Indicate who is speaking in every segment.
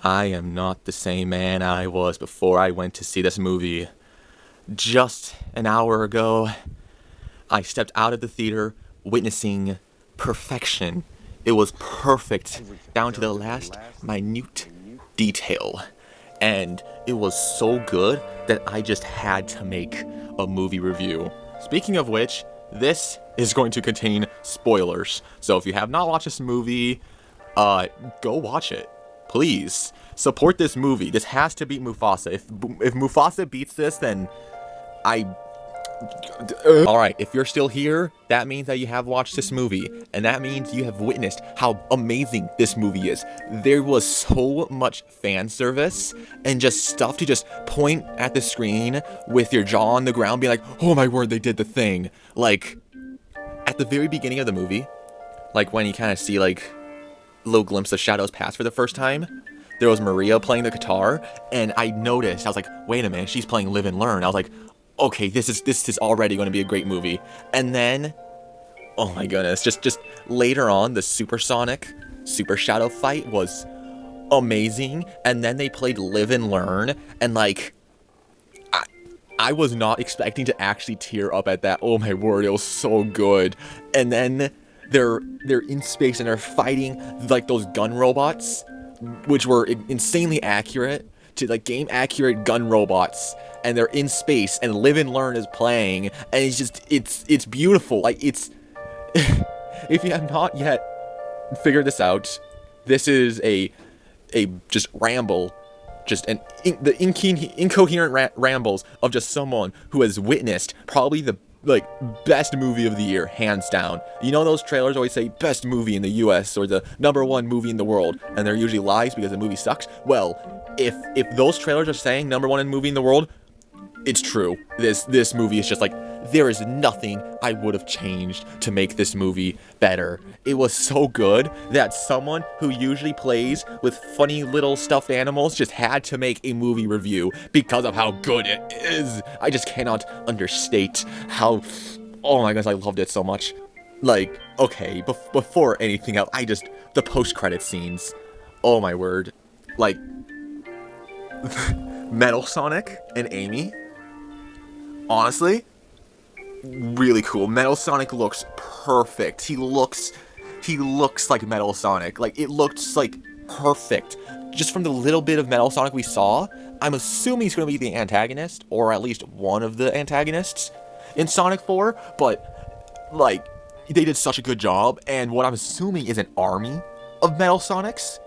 Speaker 1: I am not the same man I was before I went to see this movie. Just an hour ago, I stepped out of the theater witnessing perfection. It was perfect, down to the last minute detail. And it was so good that I just had to make a movie review. Speaking of which, this is going to contain spoilers. So if you have not watched this movie, go watch it. Please support this movie. This has to beat Mufasa. If Mufasa beats this, then Alright, if you're still here, that means that you have watched this movie, and that means you have witnessed how amazing this movie is. There was so much fan service, and just stuff to just point at the screen with your jaw on the ground, be like, oh my word, they did the thing. Like, at the very beginning of the movie, like when you kind of see like a little glimpse of Shadow's past for the first time, there was Maria playing the guitar, and I noticed, I was like, wait a minute, she's playing Live and Learn. I was like, okay, this is already going to be a great movie. And then, oh my goodness, just later on, the Super Sonic, Super Shadow fight was amazing. And then they played Live and Learn, and like, I was not expecting to actually tear up at that. Oh my word, it was so good. And then they're in space and they're fighting like those gun robots, which were insanely accurate, to like game accurate gun robots, and they're in space and Live and Learn is playing, and it's beautiful. Like, it's if you have not yet figured this out, this is a just ramble, just the incoherent rambles of just someone who has witnessed probably the best movie of the year, hands down. You know those trailers always say best movie in the US or the #1 movie in the world, and they're usually lies because the movie sucks. Well, if those trailers are saying #1 movie in the world, it's true. This movie is just like, there is nothing I would have changed to make this movie better. It was so good that someone who usually plays with funny little stuffed animals just had to make a movie review because of how good it is. I just cannot understate how, oh my gosh, I loved it so much. Like, okay, before anything else, the post-credit scenes, oh my word. Like, Metal Sonic and Amy, honestly, really cool. Metal Sonic looks perfect. He looks like Metal Sonic. Like, it looks like perfect. Just from the little bit of Metal Sonic we saw, I'm assuming he's going to be the antagonist, or at least one of the antagonists in Sonic 4, but, like, they did such a good job, and what I'm assuming is an army of Metal Sonics.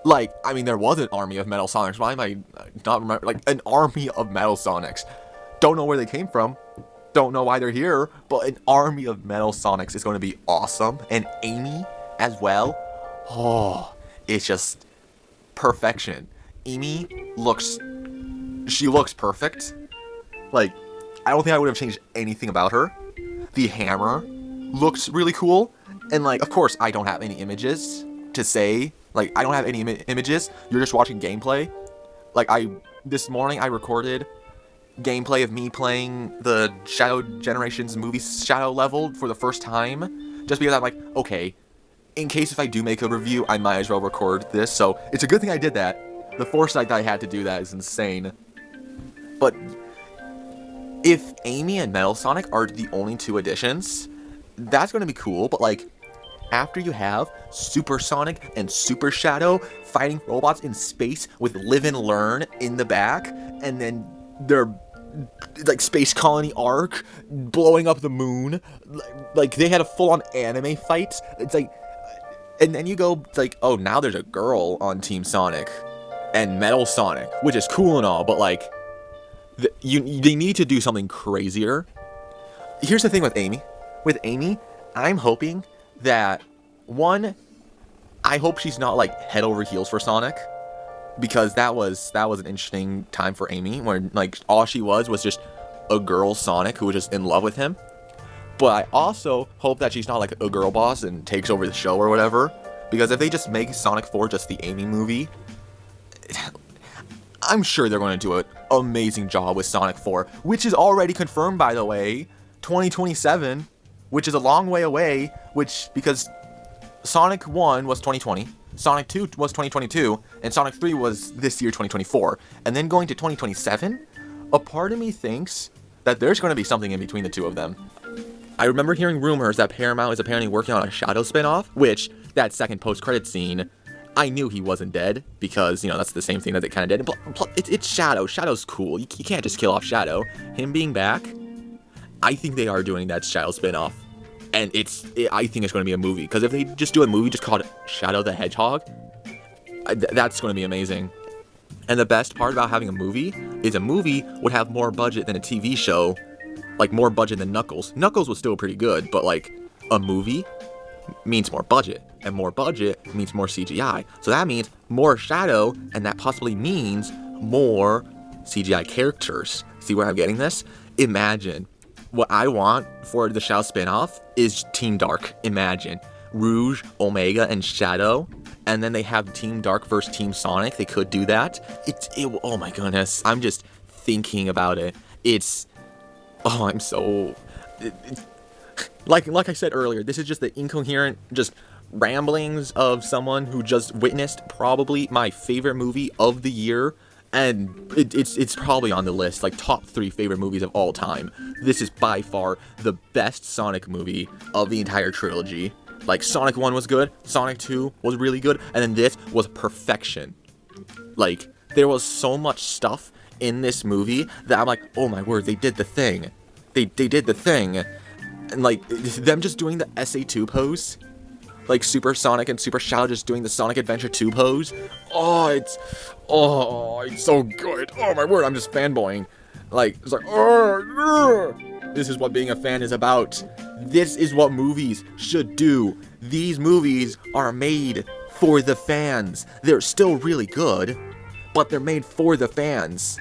Speaker 1: Like, I mean, there was an army of Metal Sonics. Why am I not remember? Like, an army of Metal Sonics. Don't know where they came from. Don't know why they're here. But an army of Metal Sonics is going to be awesome. And Amy as well. Oh, it's just perfection. Amy looks perfect. Like, I don't think I would have changed anything about her. The hammer looks really cool. And, like, of course, I don't have any images to say. Like, I don't have any images. You're just watching gameplay. Like, this morning I recorded gameplay of me playing the Shadow Generations movie Shadow level for the first time. Just because I'm like, okay, in case if I do make a review, I might as well record this. So, it's a good thing I did that. The foresight that I had to do that is insane. But if Amy and Metal Sonic are the only two additions, that's going to be cool. But, like, after you have Super Sonic and Super Shadow fighting robots in space with Live and Learn in the back, and then their, like, space colony arc blowing up the moon, like, they had a full-on anime fight. It's like, and then you go, like, oh, now there's a girl on Team Sonic and Metal Sonic, which is cool and all, but, like, they need to do something crazier. Here's the thing with Amy. With Amy, I'm hoping that, one, I hope she's not, like, head over heels for Sonic, because that was an interesting time for Amy, where, like, all she was just a girl Sonic who was just in love with him. But I also hope that she's not, like, a girl boss and takes over the show or whatever, because if they just make Sonic 4 just the Amy movie, I'm sure they're going to do an amazing job with Sonic 4, which is already confirmed, by the way, 2027, which is a long way away, because Sonic 1 was 2020, Sonic 2 was 2022, and Sonic 3 was this year, 2024. And then going to 2027, a part of me thinks that there's going to be something in between the two of them. I remember hearing rumors that Paramount is apparently working on a Shadow spinoff, which, that second post-credit scene, I knew he wasn't dead, because, you know, that's the same thing that they kind of did. It's Shadow. Shadow's cool. You can't just kill off Shadow. Him being back, I think they are doing that Shadow spinoff. And I think it's going to be a movie, because if they just do a movie just called Shadow the Hedgehog, that's going to be amazing. And the best part about having a movie is a movie would have more budget than a TV show, like more budget than Knuckles. Knuckles was still pretty good, but like a movie means more budget, and more budget means more CGI. So that means more Shadow, and that possibly means more CGI characters. See where I'm getting this? Imagine. What I want for the Shadow spinoff is Team Dark. Imagine. Rouge, Omega, and Shadow. And then they have Team Dark versus Team Sonic. They could do that. Oh my goodness. I'm just thinking about it. I'm so... Like I said earlier, this is just the incoherent, just ramblings of someone who just witnessed probably my favorite movie of the year. And it's probably on the list, like top 3 favorite movies of all time. This is by far the best Sonic movie of the entire trilogy. Like, Sonic 1 was good, Sonic 2 was really good, and then this was perfection. Like, there was so much stuff in this movie that I'm like, oh my word, they did the thing. They did the thing. And like, them just doing the SA2 pose, like Super Sonic and Super Shadow just doing the Sonic Adventure 2 pose. It's so good. Oh my word, I'm just fanboying. Like, it's like, this is what being a fan is about. This is what movies should do. These movies are made for the fans. They're still really good, but they're made for the fans.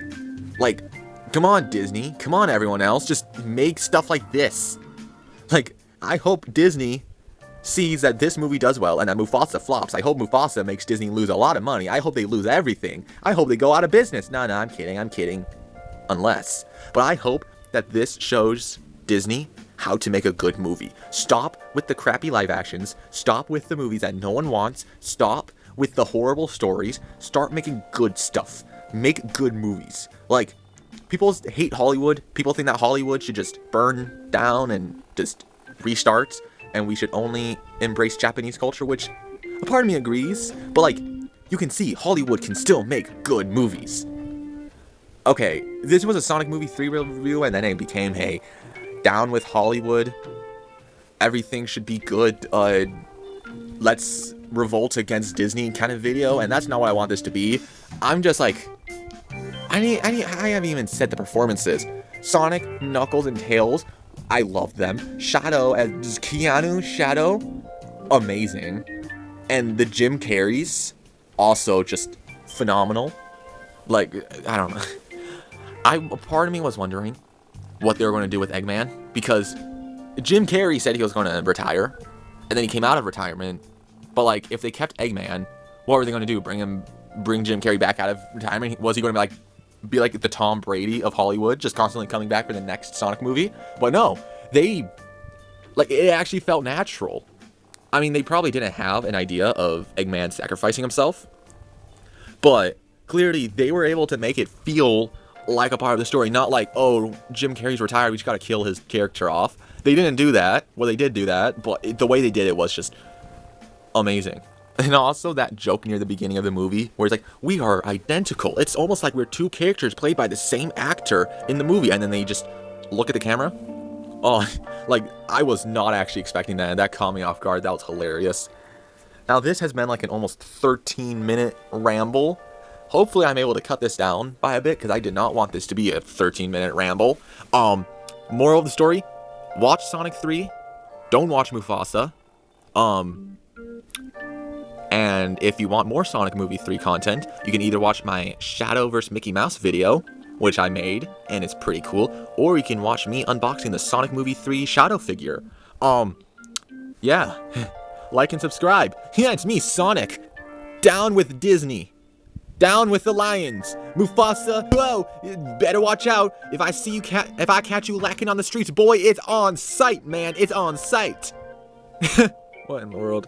Speaker 1: Like, come on, Disney. Come on, everyone else. Just make stuff like this. Like, I hope Disney sees that this movie does well and that Mufasa flops. I hope Mufasa makes Disney lose a lot of money. I hope they lose everything. I hope they go out of business. No, I'm kidding. Unless. But I hope that this shows Disney how to make a good movie. Stop with the crappy live actions. Stop with the movies that no one wants. Stop with the horrible stories. Start making good stuff. Make good movies. Like, people hate Hollywood. People think that Hollywood should just burn down and just restart, and we should only embrace Japanese culture, which a part of me agrees, but like, you can see Hollywood can still make good movies. Okay, this was a Sonic Movie 3 review, and then it became a down with Hollywood, everything should be good, let's revolt against Disney kind of video, and that's not what I want this to be. I'm just like, I haven't even said the performances. Sonic, Knuckles, and Tails, I love them. Shadow, as Keanu Shadow, amazing. And the Jim Carreys, also just phenomenal. Like, I don't know. A part of me was wondering what they were going to do with Eggman, because Jim Carrey said he was going to retire, and then he came out of retirement. But like, if they kept Eggman, what were they going to do? Bring Jim Carrey back out of retirement? Was he going to be like the Tom Brady of Hollywood, just constantly coming back for the next Sonic movie? But no, it actually felt natural. I mean, they probably didn't have an idea of Eggman sacrificing himself, but clearly they were able to make it feel like a part of the story, not like, oh, Jim Carrey's retired, we just gotta kill his character off. They didn't do that. Well, they did do that, but the way they did it was just amazing. And also that joke near the beginning of the movie where it's like, we are identical. It's almost like we're two characters played by the same actor in the movie, and then they just look at the camera. Oh, like, I was not actually expecting that. That caught me off guard. That was hilarious. Now, this has been like an almost 13-minute ramble. Hopefully, I'm able to cut this down by a bit, because I did not want this to be a 13-minute ramble. Moral of the story, watch Sonic 3. Don't watch Mufasa. And if you want more Sonic Movie 3 content, you can either watch my Shadow vs. Mickey Mouse video, which I made, and it's pretty cool, or you can watch me unboxing the Sonic Movie 3 Shadow figure. Yeah. Like and subscribe. Yeah, it's me, Sonic. Down with Disney. Down with the lions. Mufasa, whoa, better watch out. If I catch you lacking on the streets, boy, it's on sight, man. It's on sight. What in the world?